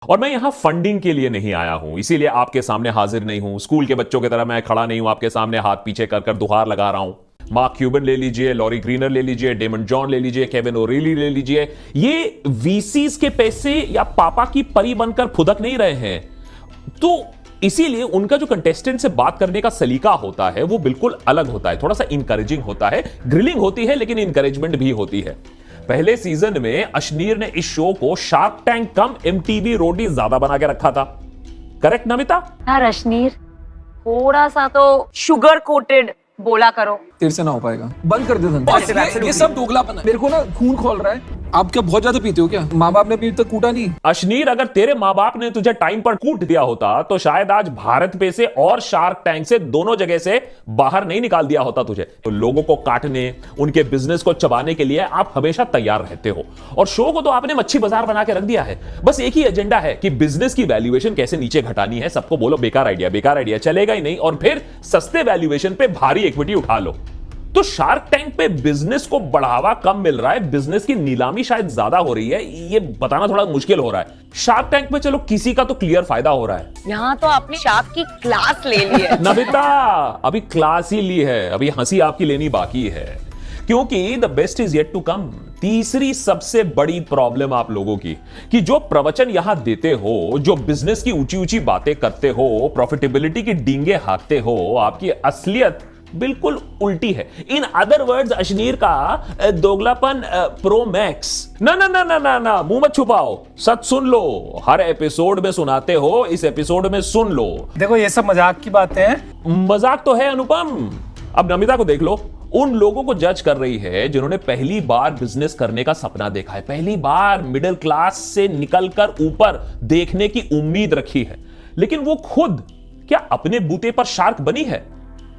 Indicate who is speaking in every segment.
Speaker 1: और मैं यहां फंडिंग के लिए नहीं आया हूं, इसीलिए आपके सामने हाजिर नहीं हूं। स्कूल के बच्चों की तरह मैं खड़ा नहीं हूं आपके सामने हाथ पीछे कर कर दुहार लगा रहा हूं। मार्क क्यूबन ले लीजिए, लॉरी ग्रीनर ले लीजिए, डेमन जॉन ले लीजिए, केविन ओरेली ले लीजिए, ये वीसीज के पैसे या पापा की परी बनकर फुदक नहीं रहे हैं। तो इसीलिए उनका जो कंटेस्टेंट से बात करने का सलीका होता है वो बिल्कुल अलग होता है, थोड़ा सा इंकरेजिंग होता है। ग्रिलिंग होती है लेकिन इंकरेजमेंट भी होती है। पहले सीजन में अश्नीर ने इस शो को शार्क टैंक कम एमटीवी रोडी ज्यादा बना के रखा था। करेक्ट नमिता?
Speaker 2: यार अश्नीर, थोड़ा सा तो शुगर कोटेड बोला करो।
Speaker 3: तेरे से ना हो पाएगा, बंद कर दे धंधा। ये सब दोगलापन है। मेरे को ना खून खोल रहा है। आप क्या बहुत ज्यादा पीते हो क्या? माँ बाप ने अभी तक कूटा नहीं।
Speaker 1: अश्नीर, अगर तेरे माँ बाप ने तुझे टाइम पर कूट दिया होता तो शायद आज भारत पे से और शार्क टैंक से दोनों जगह से बाहर नहीं निकाल दिया होता तुझे। तो लोगों को काटने, उनके बिजनेस को चबाने के लिए आप हमेशा तैयार रहते हो, और शो को तो आपने मच्छी बाजार बना के रख दिया है। बस एक ही एजेंडा है कि बिजनेस की वैल्यूएशन कैसे नीचे घटानी है। सबको बोलो बेकार आइडिया चलेगा ही नहीं, और फिर सस्ते वैल्यूएशन पे भारी इक्विटी उठा लो। तो शार्क टैंक पे बिजनेस को बढ़ावा कम मिल रहा है, बिजनेस की नीलामी शायद ज्यादा हो रही है, ये बताना थोड़ा मुश्किल हो रहा है। शार्क टैंक पे चलो किसी का तो क्लियर फायदा हो रहा है।
Speaker 2: यहाँ तो आपने शार्क की क्लास ले ली है।
Speaker 1: नमिता, अभी क्लास ही ली है, अभी हंसी आपकी लेनी बाकी है, क्योंकि the best is yet to come. तीसरी सबसे बड़ी प्रॉब्लम आप लोगों की कि जो प्रवचन यहां देते हो, जो बिजनेस की ऊंची ऊंची बातें करते हो, प्रॉफिटेबिलिटी की डींगे हाँकते हो, आपकी असलियत बिल्कुल उल्टी है। इन अदर वर्ड्स अश्नीर का दोगलापन प्रो मैक्स। ना ना ना ना ना ना, मुंह मत छुपाओ, सच सुन लो। हर एपिसोड में सुनाते हो, इस एपिसोड में सुन लो।
Speaker 4: देखो ये सब मजाक की बातें हैं।
Speaker 1: मजाक तो है अनुपम। अब नमिता को देख लो, उन लोगों को जज कर रही है जिन्होंने पहली बार बिजनेस करने का सपना देखा है, पहली बार मिडिल क्लास से निकलकर ऊपर देखने की उम्मीद रखी है, लेकिन वो खुद क्या अपने बूते पर शार्क बनी है?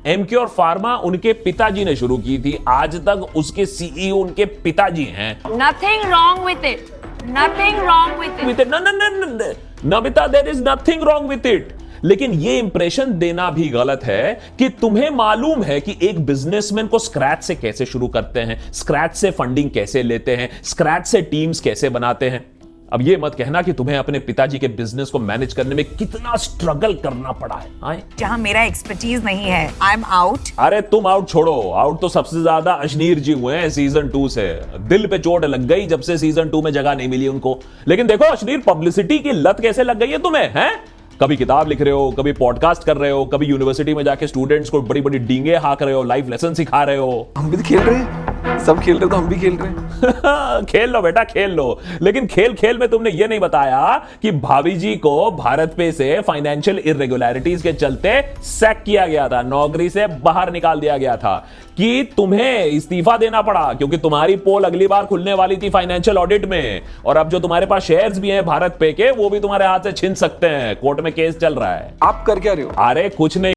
Speaker 1: एमक्योर फार्मा उनके पिताजी ने शुरू की थी, आज तक उसके सीईओ उनके पिताजी हैं।
Speaker 2: Nothing wrong with it. Nothing wrong with it.
Speaker 1: Namita, there is nothing wrong with it. लेकिन यह इंप्रेशन देना भी गलत है कि तुम्हें मालूम है कि एक बिजनेसमैन को स्क्रैच से कैसे शुरू करते हैं, स्क्रैच से फंडिंग कैसे लेते हैं, स्क्रैच से टीम्स कैसे बनाते हैं। अब ये मत कहना कि तुम्हें अपने पिताजी के बिजनेस को मैनेज करने में कितना स्ट्रगल करना पड़ा है।
Speaker 5: जहां मेरा एक्सपर्टीज नहीं है, आई एम आउट।
Speaker 1: अरे तुम आउट छोड़ो, आउट तो सबसे ज्यादा अश्नीर जी हुए हैं सीजन 2 से। दिल पे चोट लग गई जब से सीजन 2 में जगह नहीं मिली उनको। लेकिन देखो अश्नीर, पब्लिसिटी की लत कैसे लग गई है तुम्हें, हैं? कभी किताब लिख रहे हो, कभी पॉडकास्ट कर रहे हो, कभी यूनिवर्सिटी में जाके स्टूडेंट्स को बड़ी बड़ी डींगे हाँक रहे हो, लाइफ लेसन सिखा रहे हो।
Speaker 3: हम भी तो खेल रहे हैं, सब खेल रहे तो हम भी खेल रहे हैं।
Speaker 1: खेल लो बेटा, खेल लो। लेकिन खेल खेल में तुमने ये नहीं बताया कि भाभी जी को भारत पे से फाइनेंशियल इर्रेगुलरिटीज के चलते सैक किया गया था, नौकरी से बाहर निकाल दिया गया था, कि तुम्हें इस्तीफा देना पड़ा क्योंकि तुम्हारी पोल अगली बार खुलने वाली थी फाइनेंशियल ऑडिट में, और अब जो तुम्हारे पास शेयर्स भी हैं भारत पे के, वो भी तुम्हारे हाथ से छिन सकते हैं। कोर्ट में केस चल रहा है।
Speaker 3: आप कर क्या रहे हो?
Speaker 1: अरे कुछ नहीं।